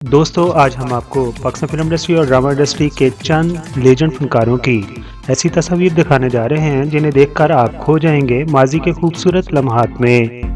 दोस्तों आज हम आपको पाकिस्तान फिल्म इंडस्ट्री और ड्रामा इंडस्ट्री के चंद लेजेंड फनकारों की ऐसी तस्वीर दिखाने जा रहे हैं जिन्हें देखकर आप खो जाएंगे माजी के खूबसूरत लम्हात में।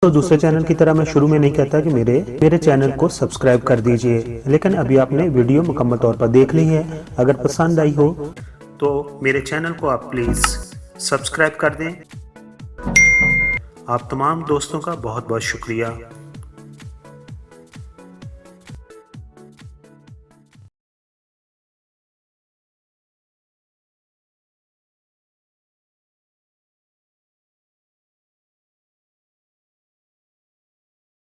तो दूसरे चैनल की तरह मैं शुरू में नहीं कहता कि मेरे चैनल को सब्सक्राइब कर दीजिए, लेकिन अभी आपने वीडियो मुकम्मल तौर पर देख ली है। अगर पसंद आई हो तो मेरे चैनल को आप प्लीज़ सब्सक्राइब कर दें। आप तमाम दोस्तों का बहुत बहुत शुक्रिया।